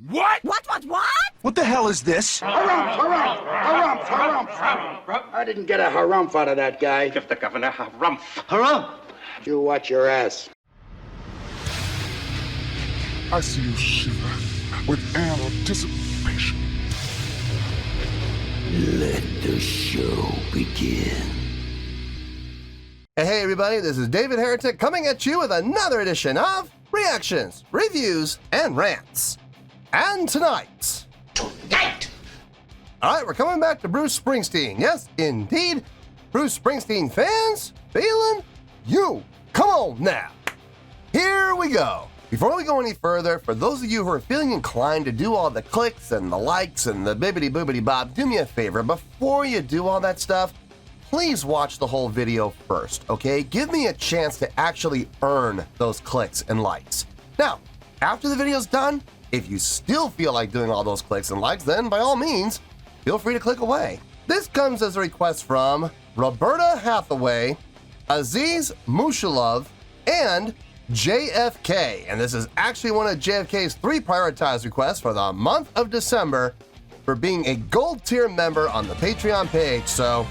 What? What? What the hell is this? Harumph. I didn't get a harumph out of that guy. Give the governor harumph. Harumph! You watch your ass. I see you shiver with anticipation. Let the show begin. Hey everybody, this is David Heretic coming at you with another edition of Reactions, Reviews, and Rants. And tonight... Alright, we're coming back to Bruce Springsteen. Yes, indeed, Bruce Springsteen Fans FEELIN YOU. Come on now. Here we go. Before we go any further, for those of you who are feeling inclined to do all the clicks and the likes and the bibbity-boobity bob, do me a favor. Before you do all that stuff, please watch the whole video first, okay? Give me a chance to actually earn those clicks and likes. Now, after the video's done, if you still feel like doing all those clicks and likes, then by all means, feel free to click away. This comes as a request from Roberta Hathaway, Aziz Mushalov, and JFK. And this is actually one of JFK's 3 prioritized requests for the month of December for being a gold tier member on the Patreon page. So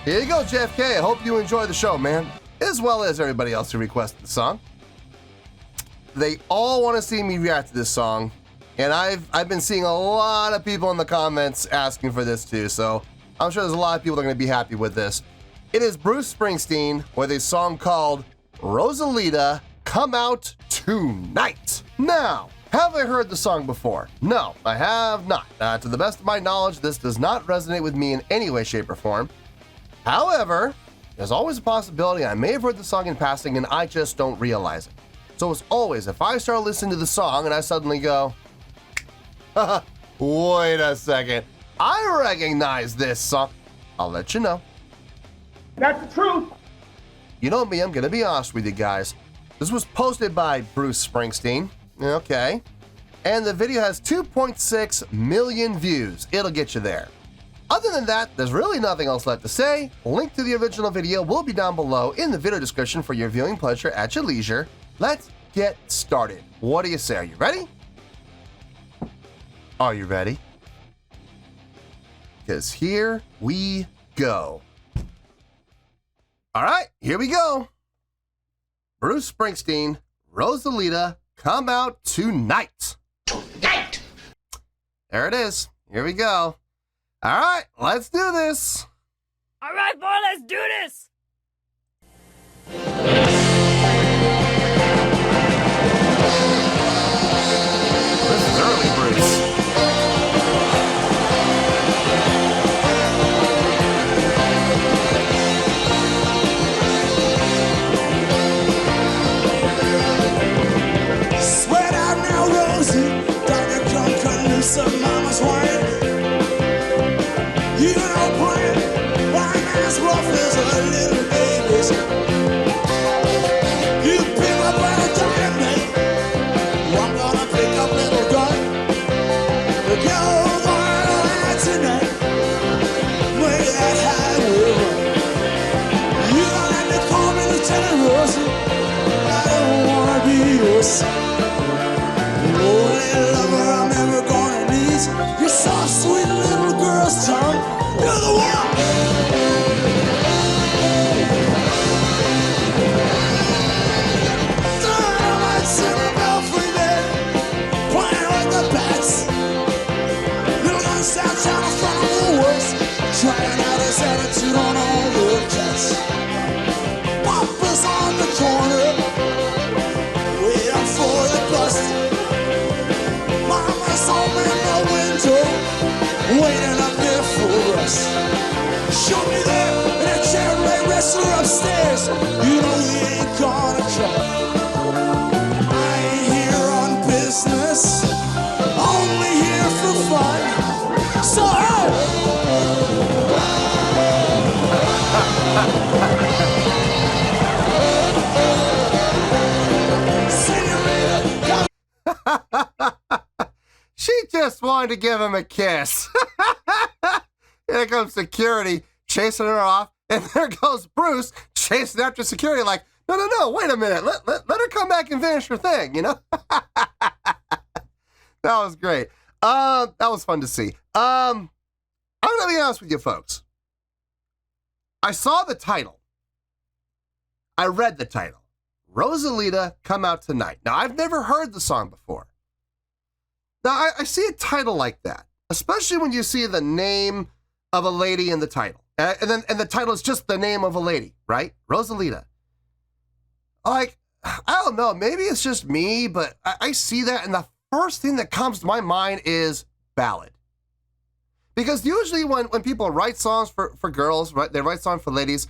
here you go, JFK. I hope you enjoy the show, man, as well as everybody else who requested the song. They all want to see me react to this song, and I've been seeing a lot of people in the comments asking for this too, so I'm sure there's a lot of people that are going to be happy with this. It is Bruce Springsteen with a song called Rosalita, Come Out Tonight. Now, have I heard the song before? No, I have not. To the best of my knowledge, this does not resonate with me in any way, shape, or form. However, there's always a possibility I may have heard the song in passing and I just don't realize it. So as always, if I start listening to the song and I suddenly go, wait a second, I recognize this song, I'll let you know. That's the truth. You know me, I'm gonna be honest with you guys. This was posted by Bruce Springsteen, okay, and the video has 2.6 million views. It'll get you there. Other than that, there's really nothing else left to say. Link to the original video will be down below in the video description for your viewing pleasure at your leisure. Let's get started. What do you say? Are you ready? Are you ready? Because here we go. All right, here we go. Bruce Springsteen, Rosalita, Come Out Tonight. Tonight! There it is. Here we go. All right, let's do this. All right, boy, let's do this. This is early, Bruce. Sweat out now, Rosie. Dr. Come cut loose some mama's wine. You know, playing wine as rough as a little baby's. You pick up a diamond. I'm gonna pick up little gun. The girls are alive tonight. Make that highway run. You don't have to call me Lieutenant Rosie. I don't wanna be your son. The only lover I'm ever gonna need. Your soft, sweet little girl's tongue. You're the one. Dynamite's in the belfry there, playing with the bats. Little guns downtown in front of the works, trying out his attitude on all the cats. Papa's on the corner, waiting for the bus. Mama's home in the window, waiting up there for us. Show me there in a cabaret wrestler upstairs. You know we ain't gonna try. I ain't here on business, only here for fun. So hey! Senorita, She just wanted to give him a kiss. Here comes security chasing her off, and there goes Bruce chasing after security like, no, wait a minute, let her come back and finish her thing, you know? That was great. That was fun to see. I'm gonna be honest with you folks. I saw the title. I read the title. Rosalita, Come Out Tonight. Now, I've never heard the song before. Now, I see a title like that, especially when you see the name of a lady in the title. And the title is just the name of a lady, right? Rosalita. Like, I don't know, maybe it's just me, but I see that, and the first thing that comes to my mind is ballad. Because usually when people write songs for girls, right, they write songs for ladies,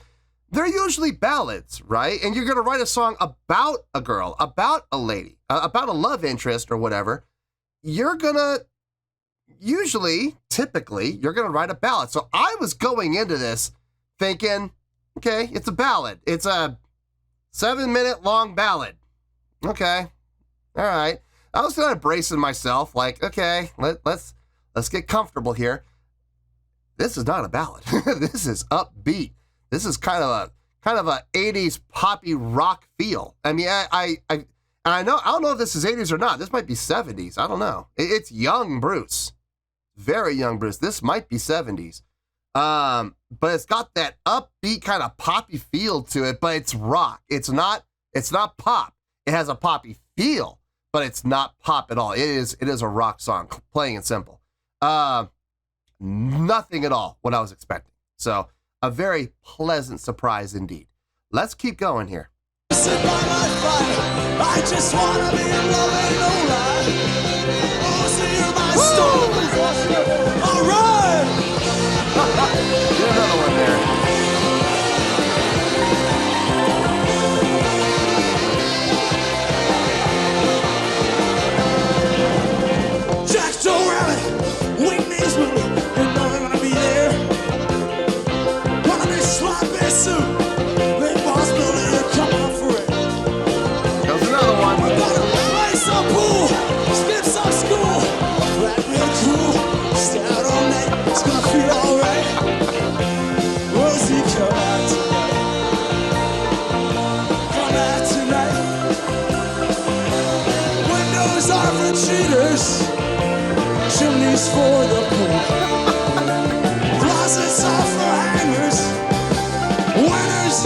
they're usually ballads, right? And you're going to write a song about a girl, about a lady, about a love interest or whatever. You're going to typically, you're going to write a ballad. So I was going into this thinking, okay, it's a ballad. It's a 7-minute long ballad. Okay. All right. I was kind of bracing myself like, okay, let's get comfortable here. This is not a ballad. This is upbeat. This is kind of a 80s poppy rock feel. I mean, I don't know if this is 80s or not. This might be 70s. I don't know. It's young Bruce. Very young Bruce. This might be 70s. But it's got that upbeat kind of poppy feel to it, but it's rock. It's not pop. It has a poppy feel, but it's not pop at all. It is a rock song, plain and simple. Nothing at all what I was expecting. So a very pleasant surprise indeed. Let's keep going here. Sit by my fire. I just wanna be in love, ain't no lie. Oh, so you're my story. All right. Get another one there. Jack Joe Rabbit, wing these movie. You know I'm gonna be there. Wanna be sloppy soup. Big boss building, come on for it. There's another one. We're gonna play some pool, skip some school. Black real cool, stay out all night. It's gonna feel alright. Rosie, come out tonight. Come out tonight. Windows are for cheaters. Chimneys for the poor. Closets are for hangers. Winners,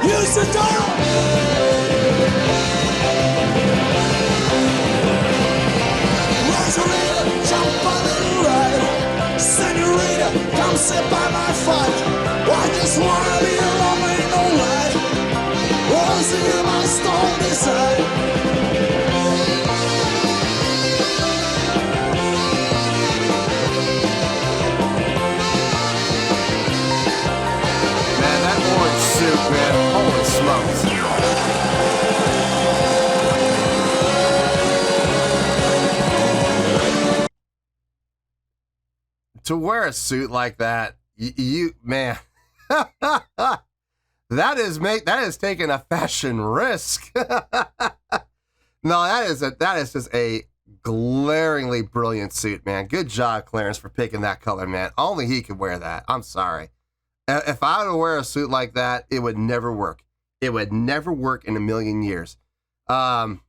use the door. Rosalita, jump on the ride. Senorita, come sit by my fire. I just wanna be alone, ain't no lie. Rosie, my stone desire. Man, that orange suit, man. Holy smokes. To wear a suit like that, you man, that is taking a fashion risk. No, that is just a glaringly brilliant suit, man. Good job, Clarence, for picking that color, man. Only he could wear that. I'm sorry. If I were to wear a suit like that, it would never work. It would never work in a million years. Man,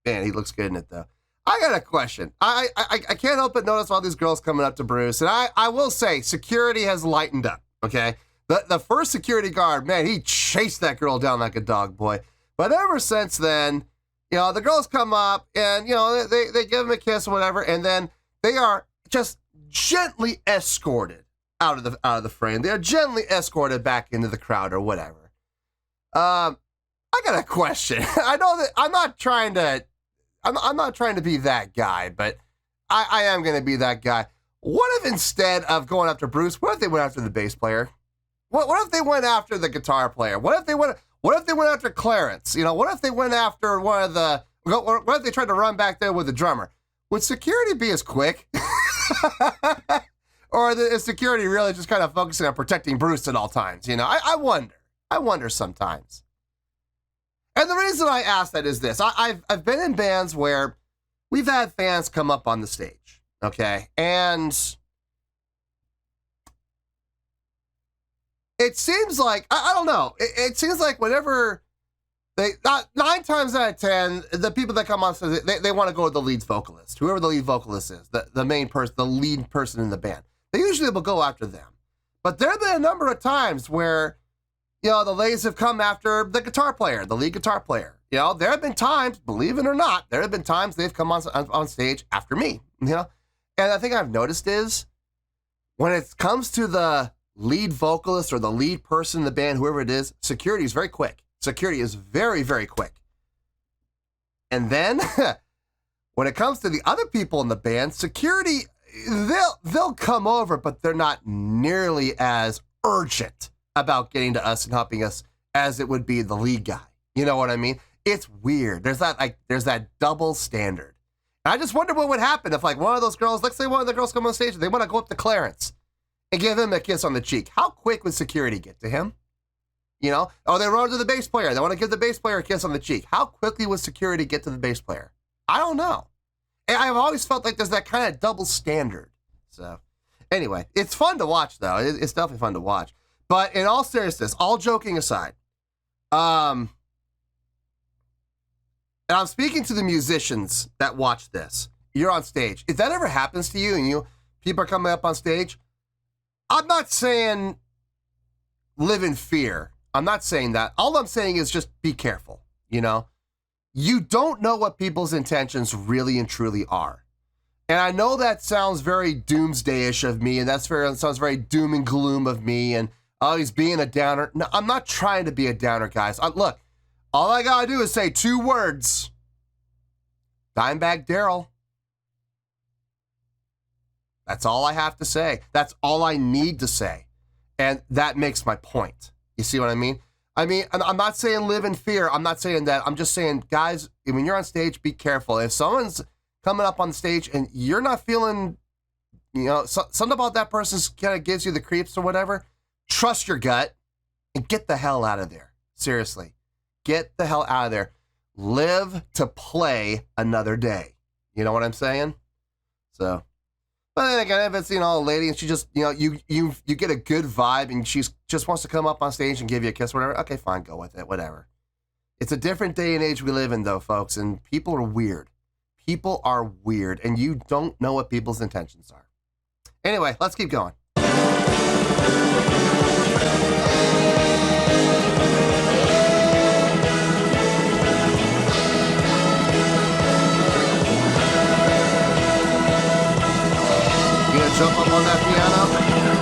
he looks good in it, though. I got a question. I can't help but notice all these girls coming up to Bruce, and I will say security has lightened up, okay? The first security guard, man, he chased that girl down like a dog, boy. But ever since then, you know, the girls come up and, you know, they give him a kiss or whatever, and then they are just gently escorted out of the frame. They are gently escorted back into the crowd or whatever. I got a question. I know that I'm not trying to be that guy, but I am going to be that guy. What if instead of going after Bruce, what if they went after the bass player? What if they went after the guitar player? What if they went after Clarence? You know, what if they went after what if they tried to run back there with the drummer? Would security be as quick? Or is security really just kind of focusing on protecting Bruce at all times? You know, I wonder sometimes. And the reason I ask that is this. I've been in bands where we've had fans come up on the stage, okay? And it seems like, I don't know, it seems like whenever Nine times out of 10, the people that come on, they want to go with the lead vocalist, whoever the lead vocalist is, the main person, the lead person in the band. They usually will go after them. But there have been a number of times where, the ladies have come after the guitar player, the lead guitar player. There have been times, believe it or not, there have been times they've come on stage after me, And the thing I've noticed is when it comes to the lead vocalist or the lead person in the band, whoever it is, security is very quick. Security is very, very quick. And then when it comes to the other people in the band, security, they'll come over, but they're not nearly as urgent about getting to us and helping us as it would be the lead guy. You know what I mean? It's weird. There's that double standard. And I just wonder what would happen if one of those girls, let's say one of the girls come on stage and they want to go up to Clarence and give him a kiss on the cheek. How quick would security get to him? They run to the bass player. They want to give the bass player a kiss on the cheek. How quickly would security get to the bass player? I don't know. And I've always felt like there's that kind of double standard. So anyway, it's fun to watch though. It's definitely fun to watch. But in all seriousness, all joking aside, and I'm speaking to the musicians that watch this. You're on stage. If that ever happens to you and people are coming up on stage, I'm not saying live in fear. I'm not saying that. All I'm saying is just be careful, You don't know what people's intentions really and truly are. And I know that sounds very doomsday-ish of me, and sounds very doom and gloom of me, and he's being a downer. No, I'm not trying to be a downer, guys. Look, all I gotta do is say 2 words. Dimebag Darrell. That's all I have to say. That's all I need to say. And that makes my point. You see what I mean? I'm not saying live in fear. I'm not saying that. I'm just saying, guys, when you're on stage, be careful. If someone's coming up on stage and you're not feeling, something about that person kind of gives you the creeps or whatever, trust your gut and get the hell out of there. Seriously. Get the hell out of there. Live to play another day. You know what I'm saying? So. But then again, if it's, a lady and she just, you get a good vibe and she just wants to come up on stage and give you a kiss or whatever, okay, fine, go with it, whatever. It's a different day and age we live in, though, folks, and people are weird. People are weird, and you don't know what people's intentions are. Anyway, let's keep going. Jump up on that piano.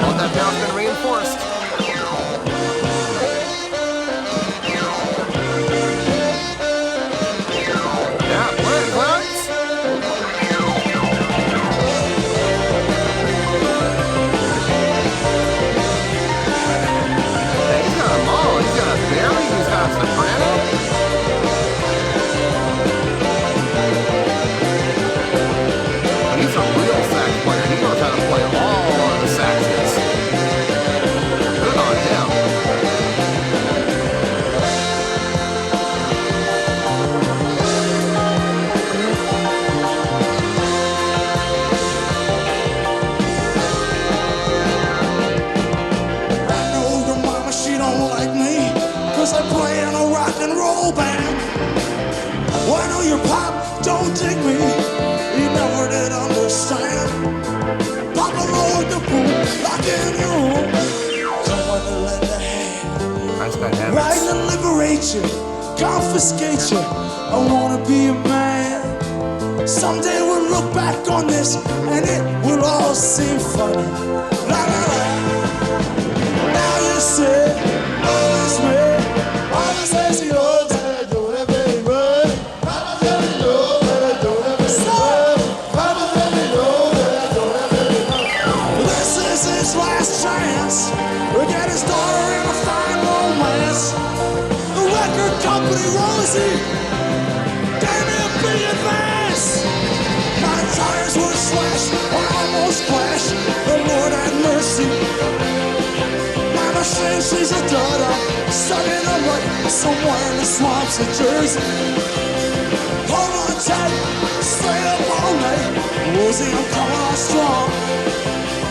On that piano's been reinforced. Yeah, play it, Clarence. Hey, he's got a mole. He's got a barry. He's got a soprano. He's a real sax player. He knows how to play all of the saxes. Good on him. I know your mama, she don't like me, 'cause I play in a rock and roll band. Well, I know your pop don't dig me, he never did understand. Papa lowered the pool, lock in your room. Someone to lend a hand. Nice dynamics. Right to liberate you, confiscate you. I wanna be a man. Someday we'll look back on this and it will all seem funny. La la la. Now you say, all is me. Mama says he owns it. Last chance to get his daughter in a fine romance. The record company, Rosie, gave me a big advance. My tires were slashed, I almost crashed. The Lord had mercy. Mama says she's a daughter, stuck in a rut somewhere in the swamps of Jersey. Hold on tight, stay up all night. Rosie, I'm coming on strong.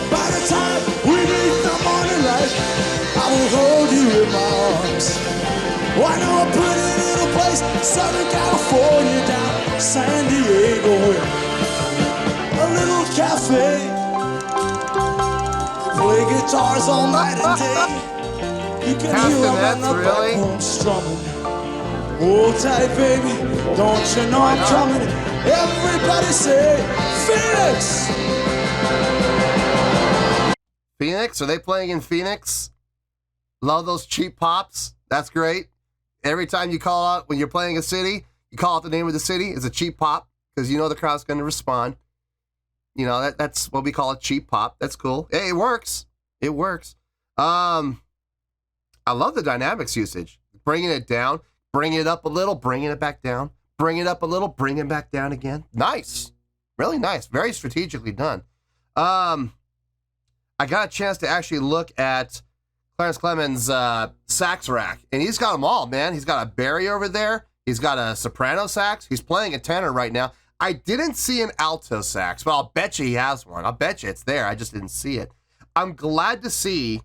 By the time we meet the morning light, I will hold you in my arms. Why not a pretty little place? place, Southern California down San Diego. A little cafe, play guitars all night and day. You can hear them in the background strumming. Hold tight, baby, don't you know I'm coming? Everybody say, Phoenix! Phoenix? Are they playing in Phoenix? Love those cheap pops. That's great. Every time you call out, when you're playing a city, you call out the name of the city. It's a cheap pop because you know the crowd's going to respond. You know, that's what we call a cheap pop. That's cool. Hey, it works. It works. I love the dynamics usage. Bringing it down, bringing it up a little, bringing it back down, bring it up a little, bring it back down again. Nice. Really nice. Very strategically done. I got a chance to actually look at Clarence Clemens' sax rack, and he's got them all, man. He's got a Barry over there. He's got a soprano sax. He's playing a tenor right now. I didn't see an alto sax, but I'll bet you he has one. I'll bet you it's there. I just didn't see it. I'm glad to see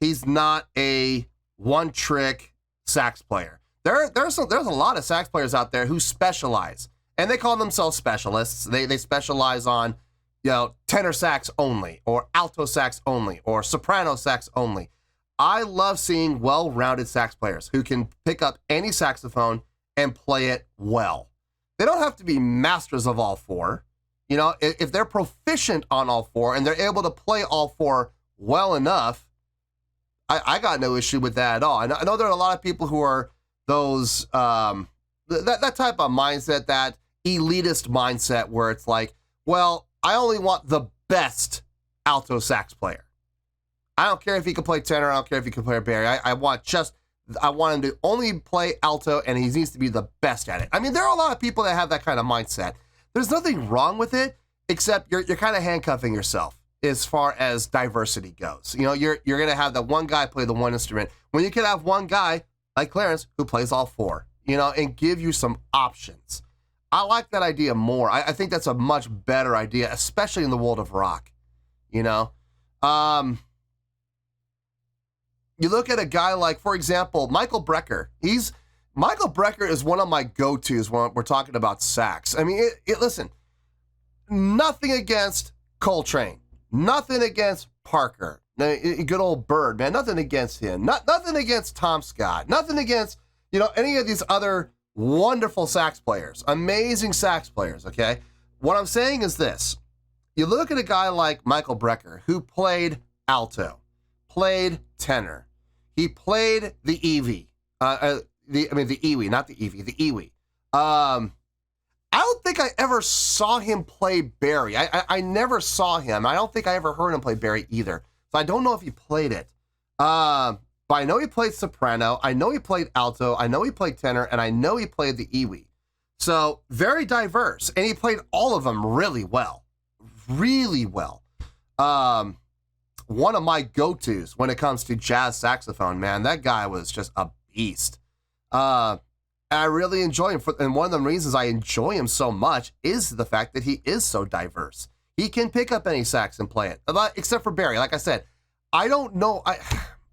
he's not a one-trick sax player. There's a lot of sax players out there who specialize, and they call themselves specialists. They specialize on, you know, tenor sax only, or alto sax only, or soprano sax only. I love seeing well-rounded sax players who can pick up any saxophone and play it well. They don't have to be masters of all four. You know, if they're proficient on all four and they're able to play all four well enough, I got no issue with that at all. I know there are a lot of people who are those, that type of mindset, that elitist mindset where it's like, well, I only want the best alto sax player. I don't care if he can play tenor. I don't care if he can play a Barry. I want him to only play alto, and he needs to be the best at it. I mean, there are a lot of people that have that kind of mindset. There's nothing wrong with it, except you're kind of handcuffing yourself as far as diversity goes. You know, you're going to have that one guy play the one instrument when you could have one guy like Clarence who plays all four, you know, and give you some options. I like that idea more. I think that's a much better idea, especially in the world of rock, you know. You look at a guy like, for example, Michael Brecker. Michael Brecker is one of my go-tos when we're talking about sax. I mean, listen, nothing against Coltrane, nothing against Parker, good old Bird, man, nothing against him, nothing against Tom Scott, nothing against, you know, any of these other wonderful sax players, amazing sax players, okay? What I'm saying is this. You look at a guy like Michael Brecker, who played alto, played tenor, he played the Evie, the Ewie, not the Evie, the Ewie. I don't think I ever saw him play Barry. I never saw him. I don't think I ever heard him play Barry either. So I don't know if he played it. But I know he played soprano. I know he played alto. I know he played tenor. And I know he played the Ewie. So very diverse. And he played all of them really well. Really well. One of my go-tos when it comes to jazz saxophone, man. That guy was just a beast. I really enjoy him. And one of the reasons I enjoy him so much is the fact that he is so diverse. He can pick up any sax and play it, except for Barry. Like I said, I don't know. I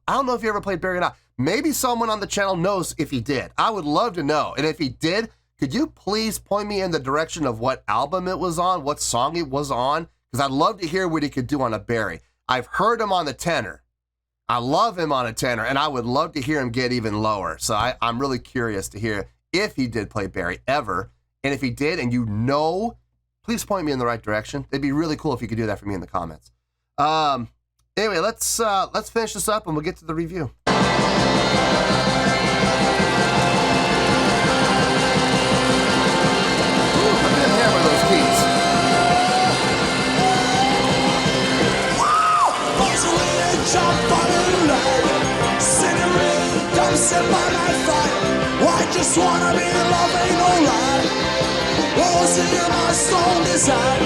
don't know if he ever played Barry or not. Maybe someone on the channel knows if he did. I would love to know. And if he did, could you please point me in the direction of what album it was on, what song it was on? Because I'd love to hear what he could do on a Barry. I've heard him on the tenor. I love him on a tenor, and I would love to hear him get even lower. So I'm really curious to hear if he did play Barry ever. And if he did, and you know, please point me in the right direction. It'd be really cool if you could do that for me in the comments. Anyway, let's finish this up, and we'll get to the review. I'm gonna hammer those keys. Jump on a line, cigarette, come sit by my fire. I just wanna be love, ain't no lie. Rose in my stone design.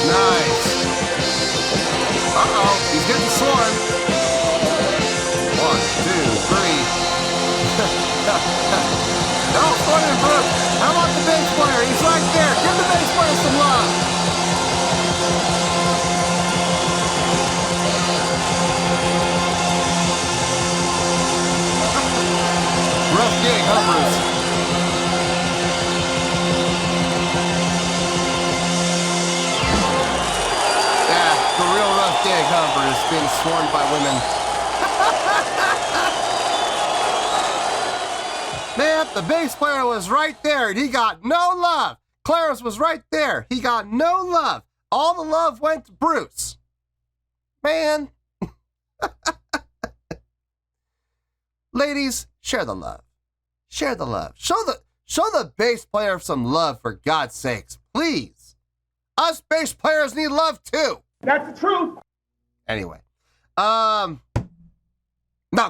Nice. Uh-oh, he's getting No, funny, Bruce. How about the bass player? He's right there. Give the bass player some love. Rough gig, huh, Bruce? Yeah, the real rough gig, huh, Bruce? Being swarmed by women. Man, the bass player was right there and he got no love. Clarence was right there. He got no love. All the love went to Bruce. Man. Ladies, share the love. Share the love. Show the bass player some love, for God's sakes. Please. Us bass players need love too. That's the truth. Anyway. No,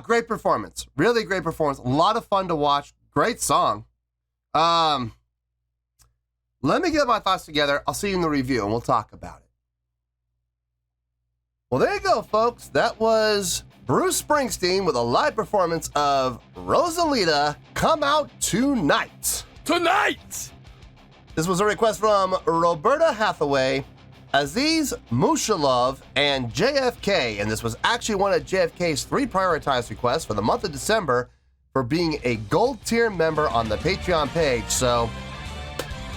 great performance. Really great performance. A lot of fun to watch. Great song. Let me get my thoughts together. I'll see you in the review and we'll talk about it. Well, there you go, folks. That was Bruce Springsteen with a live performance of Rosalita, Come Out Tonight. Tonight! This was a request from Roberta Hathaway, Aziz Mushalov, and JFK, and this was actually one of JFK's 3 prioritized requests for the month of December for being a gold tier member on the Patreon page. So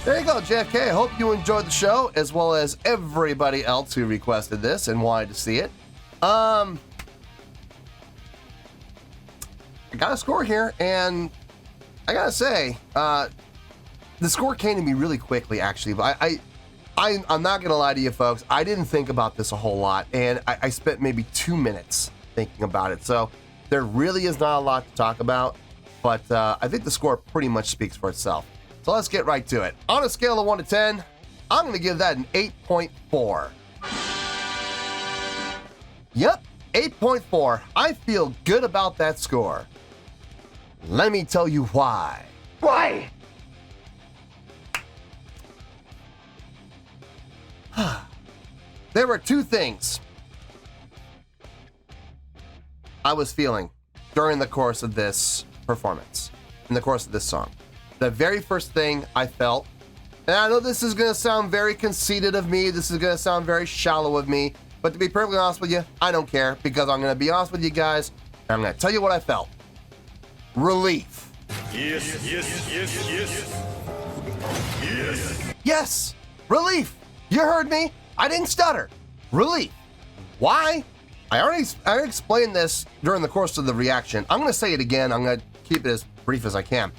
there you go, JFK. I hope you enjoyed the show, as well as everybody else who requested this and wanted to see it. I got a score here, and I gotta say, the score came to me really quickly, actually. But I'm not gonna lie to you, folks. I didn't think about this a whole lot, and I spent maybe 2 minutes thinking about it. So there really is not a lot to talk about, but I think the score pretty much speaks for itself. So let's get right to it. On a scale of 1 to 10, I'm gonna give that an 8.4. Yep, 8.4. I feel good about that score. Let me tell you why. Why? There were 2 things I was feeling during the course of this performance, in the course of this song. The very first thing I felt, and I know this is going to sound very conceited of me, this is going to sound very shallow of me, but to be perfectly honest with you, I don't care, because I'm going to be honest with you guys, and I'm going to tell you what I felt. Relief. Yes, yes, yes, yes. Yes. Yes, relief. You heard me. I didn't stutter. Relief. Why? I already explained this during the course of the reaction. I'm going to say it again. I'm going to keep it as brief as I can.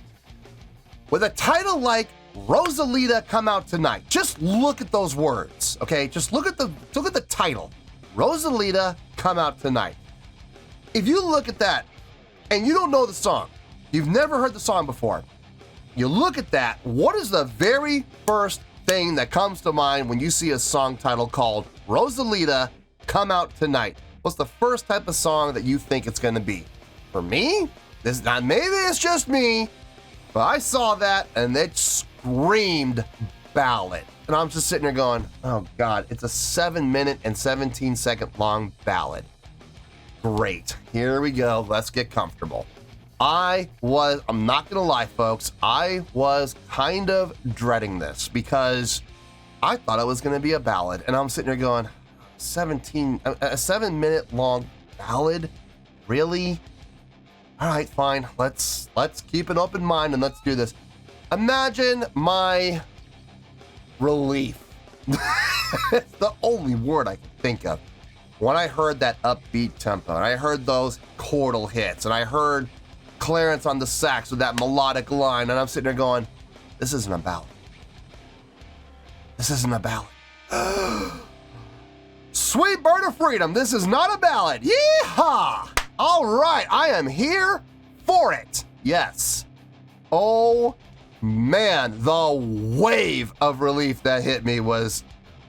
With a title like Rosalita, Come Out Tonight, just look at those words, okay? Just look at the title. Rosalita, Come Out Tonight. If you look at that and you don't know the song, you've never heard the song before, you look at that, what is the very first thing that comes to mind when you see a song title called Rosalita, Come Out Tonight? What's the first type of song that you think it's going to be? For me, maybe it's just me, but I saw that and it screamed ballad. And I'm just sitting there going, oh God, it's a 7-minute and 17-second long ballad. Great, here we go, let's get comfortable. I'm not gonna lie, folks, I was kind of dreading this because I thought it was gonna be a ballad, and I'm sitting there going, a 7-minute long ballad? Really? All right, fine, let's keep an open mind and let's do this. Imagine my relief. It's the only word I can think of. When I heard that upbeat tempo, and I heard those chordal hits, and I heard Clarence on the sax with that melodic line, and I'm sitting there going, this isn't a ballad. This isn't a ballad. Sweet bird of freedom, this is not a ballad. Yeehaw! All right, I am here for it. Yes. Oh man, the wave of relief that hit me was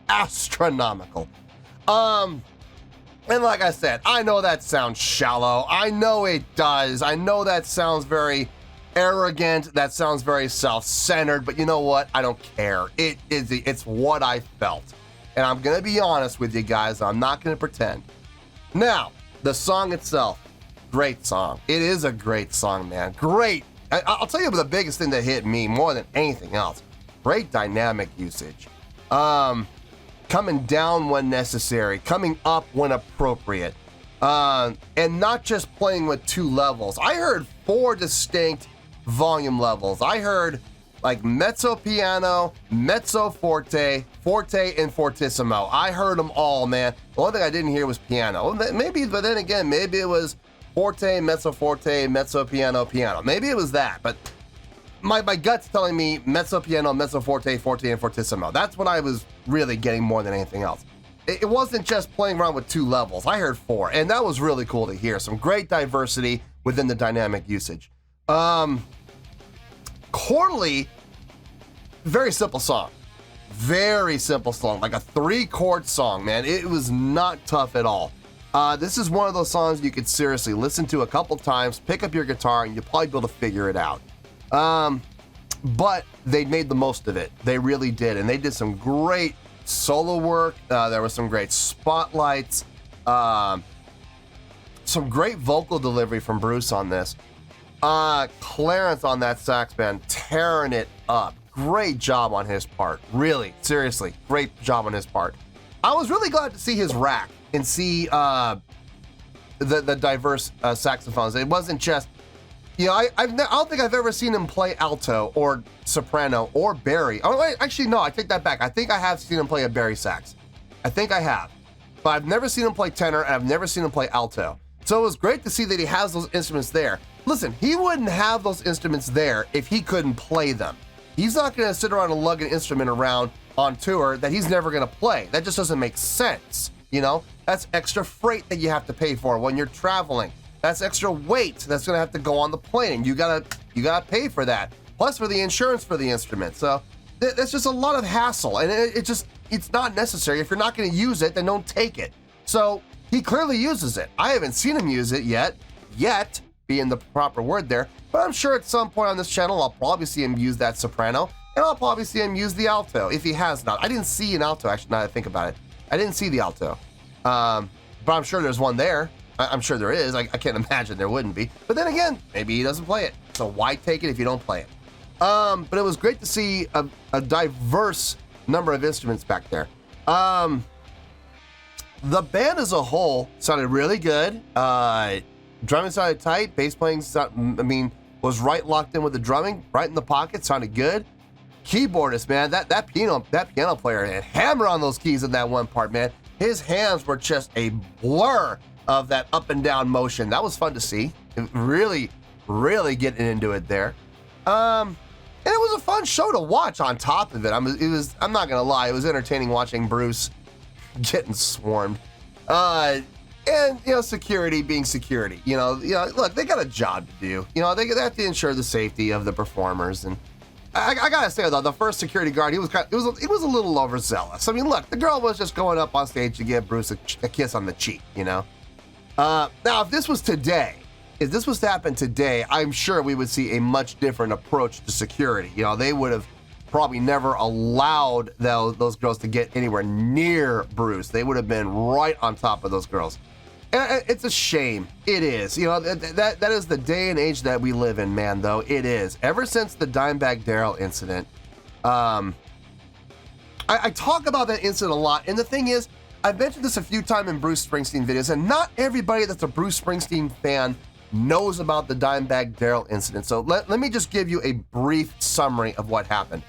astronomical. And like I said, I know that sounds shallow. I know it does. I know that sounds very arrogant. That sounds very self-centered, but you know what? I don't care. It's what I felt. And I'm gonna be honest with you guys. I'm not gonna pretend. Now, the song itself, great song. It is a great song, man. Great I'll tell you the biggest thing that hit me more than anything else. Great dynamic usage. Coming down when necessary, coming up when appropriate. And not just playing with 2 levels. I heard 4 distinct volume levels. I heard like mezzo piano, mezzo forte, forte, and fortissimo. I heard them all, man. The only thing I didn't hear was piano. Maybe, but then again, maybe it was forte, mezzo piano, piano. Maybe it was that, but my gut's telling me mezzo piano, mezzo forte, forte, and fortissimo. That's what I was really getting more than anything else. It wasn't just playing around with 2 levels. I heard 4, and that was really cool to hear. Some great diversity within the dynamic usage. Chordally, very simple song. Very simple song, like a 3-chord song, man. It was not tough at all. This is one of those songs you could seriously listen to a couple times, pick up your guitar, and you'll probably be able to figure it out. But they made the most of it. They really did, and they did some great solo work. There was some great spotlights, some great vocal delivery from Bruce on this. Clarence on that sax band, tearing it up. Great job on his part. Really, seriously, great job on his part. I was really glad to see his rack and see the diverse saxophones. It wasn't just, you know, I don't think I've ever seen him play alto or soprano or bari. Oh, wait, actually, no, I take that back. I think I have seen him play a bari sax. I think I have. But I've never seen him play tenor, and I've never seen him play alto. So it was great to see that he has those instruments there. Listen, he wouldn't have those instruments there if he couldn't play them. He's not going to sit around and lug an instrument around on tour that he's never going to play. That just doesn't make sense, you know? That's extra freight that you have to pay for when you're traveling. That's extra weight that's going to have to go on the plane. You gotta pay for that. Plus for the insurance for the instrument. So that's just a lot of hassle, and it's not necessary. If you're not going to use it, then don't take it. So he clearly uses it. I haven't seen him use it yet being the proper word there, but I'm sure at some point on this channel I'll probably see him use that soprano, and I'll probably see him use the alto if he has not. I didn't see an alto, actually, now that I think about it. I didn't see the alto, but I'm sure there's one there. I'm sure there is. I can't imagine there wouldn't be. But then again, maybe he doesn't play it, so why take it if you don't play it? But it was great to see a diverse number of instruments back there. The band as a whole sounded really good. Drumming sounded tight. Bass playing, was right locked in with the drumming, right in the pocket. Sounded good. Keyboardist, man, that piano player had hammer on those keys in that one part, man. His hands were just a blur of that up and down motion. That was fun to see. Really, really getting into it there. And it was a fun show to watch. On top of it, I'm not gonna lie, it was entertaining watching Bruce getting swarmed. And, you know, security being security. You know, look, they got a job to do. You know, they have to ensure the safety of the performers. And I gotta say though, the first security guard, he was a little overzealous. I mean, look, the girl was just going up on stage to give Bruce a kiss on the cheek. You know. Now, if this was today, if this was to happen today, I'm sure we would see a much different approach to security. You know, they would have probably never allowed those girls to get anywhere near Bruce. They would have been right on top of those girls. And it's a shame. It is. You know, that is the day and age that we live in, man, though. It is. Ever since the Dimebag Darrell incident, I talk about that incident a lot. And the thing is, I've mentioned this a few times in Bruce Springsteen videos, and not everybody that's a Bruce Springsteen fan knows about the Dimebag Darrell incident. So let me just give you a brief summary of what happened.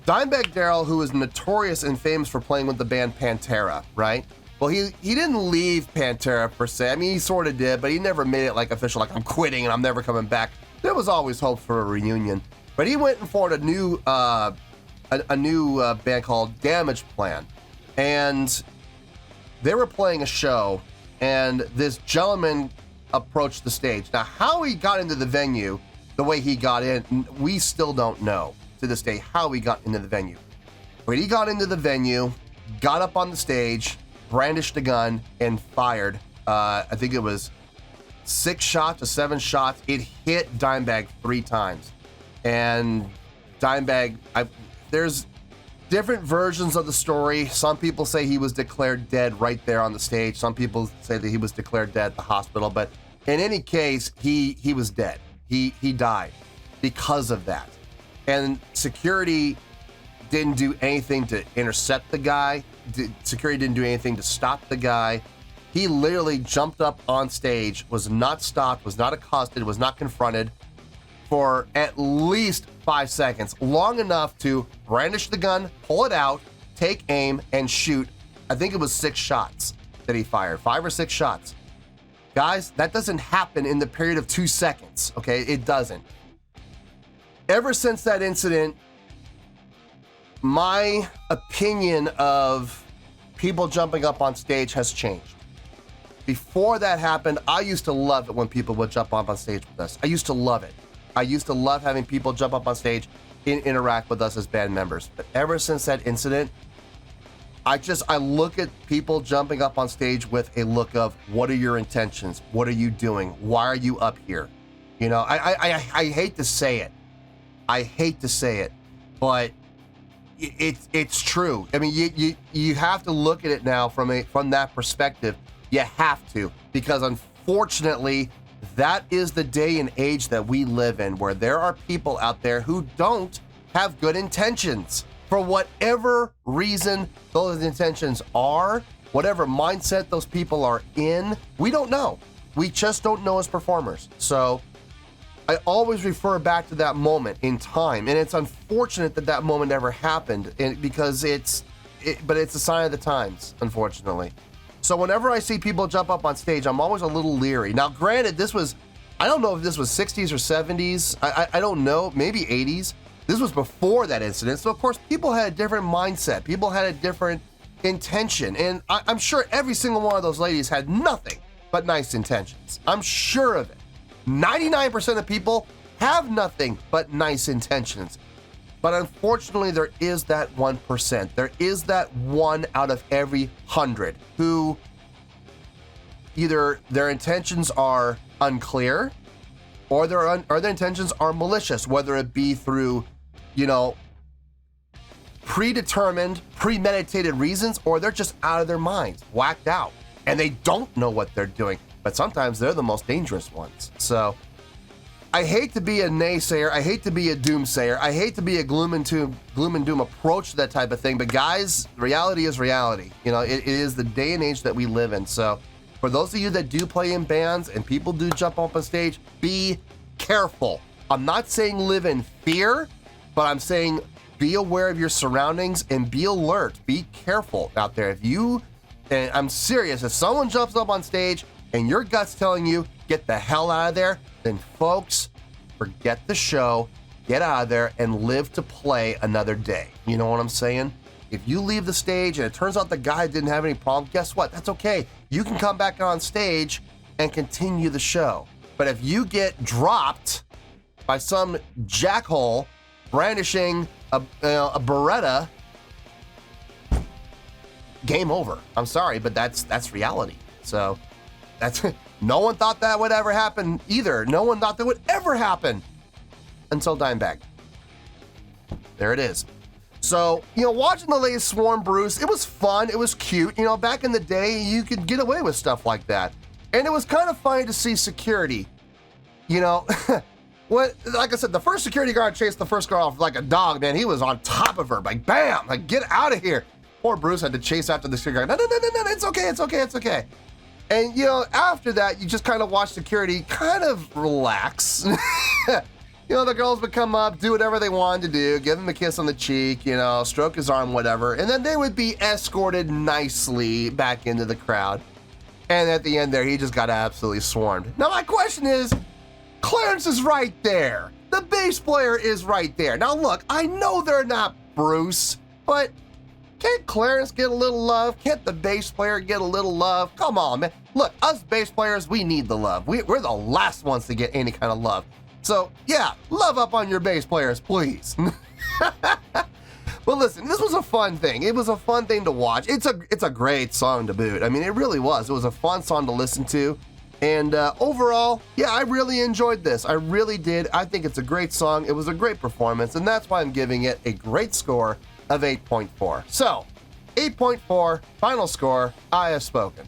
Dimebag Darrell, who is notorious and famous for playing with the band Pantera, right? Well, he didn't leave Pantera per se. I mean, he sort of did, but he never made it like official, like I'm quitting and I'm never coming back. There was always hope for a reunion. But he went and formed a new band called Damage Plan. And they were playing a show, and this gentleman approached the stage. Now, how he got into the venue, the way he got in, we still don't know to this day how he got into the venue. But he got into the venue, got up on the stage, brandished a gun, and fired. I think it was 6 shots or 7 shots. It hit Dimebag 3 times. And Dimebag, there's different versions of the story. Some people say he was declared dead right there on the stage. Some people say that he was declared dead at the hospital. But in any case, he was dead. He died. because of that. And security didn't do anything to intercept the guy. Security didn't do anything to stop the guy. He literally jumped up on stage, was not stopped, was not accosted, was not confronted for at least 5 seconds, long enough to brandish the gun, pull it out, take aim, and shoot. I think it was 6 shots that he fired, 5 or 6 shots. Guys, that doesn't happen in the period of 2 seconds, okay? It doesn't. Ever since that incident, my opinion of people jumping up on stage has changed. Before that happened, I used to love it when people would jump up on stage with us. I used to love it. I used to love having people jump up on stage and interact with us as band members. But ever since that incident, I look at people jumping up on stage with a look of, what are your intentions? What are you doing? Why are you up here? You know, I hate to say it. I hate to say it, but it's true. I mean, you have to look at it now from that perspective. You have to, because unfortunately, that is the day and age that we live in, where there are people out there who don't have good intentions. For whatever reason those intentions are, whatever mindset those people are in, we don't know. We just don't know as performers. So I always refer back to that moment in time, and it's unfortunate that that moment never happened, because but it's a sign of the times, unfortunately. So whenever I see people jump up on stage, I'm always a little leery. Now, granted, I don't know if this was 60s or 70s. I don't know, maybe 80s. This was before that incident. So, of course, people had a different mindset. People had a different intention. And I'm sure every single one of those ladies had nothing but nice intentions. I'm sure of it. 99% of people have nothing but nice intentions. But unfortunately, there is that 1%. There is that 1 out of every 100 who either their intentions are unclear or their intentions are malicious, whether it be through, predetermined, premeditated reasons, or they're just out of their minds, whacked out, and they don't know what they're doing. But sometimes they're the most dangerous ones. So I hate to be a naysayer. I hate to be a doomsayer. I hate to be a gloom and doom approach to that type of thing. But guys, reality is reality. It is the day and age that we live in. So for those of you that do play in bands and people do jump up on stage, be careful. I'm not saying live in fear, but I'm saying be aware of your surroundings and be alert. Be careful out there. And I'm serious, if someone jumps up on stage and your gut's telling you, get the hell out of there, then folks, forget the show, get out of there, and live to play another day. You know what I'm saying? If you leave the stage and it turns out the guy didn't have any problem, guess what? That's okay. You can come back on stage and continue the show. But if you get dropped by some jackhole brandishing a Beretta, game over. I'm sorry, but that's reality. So no one thought that would ever happen either. No one thought that would ever happen until Dimebag. There it is. So, watching the ladies swarm Bruce, it was fun. It was cute. Back in the day, you could get away with stuff like that. And it was kind of funny to see security. Like I said, the first security guard chased the first girl off like a dog, man. He was on top of her, like, bam, like, get out of here. Poor Bruce had to chase after the security guard. No, it's okay. And, after that, you just kind of watch security kind of relax. The girls would come up, do whatever they wanted to do, give him a kiss on the cheek, stroke his arm, whatever. And then they would be escorted nicely back into the crowd. And at the end there, he just got absolutely swarmed. Now, my question is, Clarence is right there. The bass player is right there. Now, look, I know they're not Bruce, but can't Clarence get a little love? Can't the bass player get a little love? Come on, man. Look, us bass players, we need the love. We're the last ones to get any kind of love. So, yeah, love up on your bass players, please. But listen, this was a fun thing. It was a fun thing to watch. It's a great song to boot. I mean, it really was. It was a fun song to listen to. And overall, yeah, I really enjoyed this. I really did. I think it's a great song. It was a great performance, and that's why I'm giving it a great score of 8.4. So, 8.4, final score, I have spoken.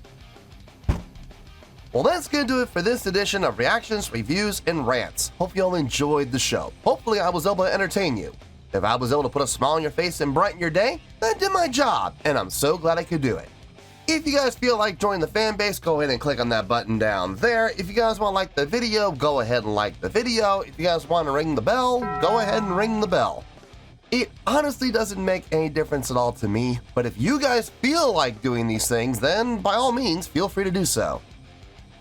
Well, that's going to do it for this edition of Reactions, Reviews, and Rants. Hope you all enjoyed the show. Hopefully I was able to entertain you. If I was able to put a smile on your face and brighten your day, then I did my job, and I'm so glad I could do it. If you guys feel like joining the fan base, go ahead and click on that button down there. If you guys want to like the video, go ahead and like the video. If you guys want to ring the bell, go ahead and ring the bell. It honestly doesn't make any difference at all to me, but if you guys feel like doing these things, then by all means, feel free to do so.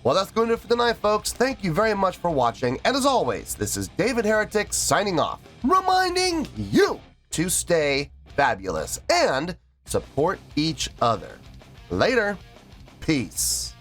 Well, that's going to do it for tonight, folks. Thank you very much for watching, and as always, this is David Heretic signing off, reminding you to stay fabulous and support each other. Later. Peace.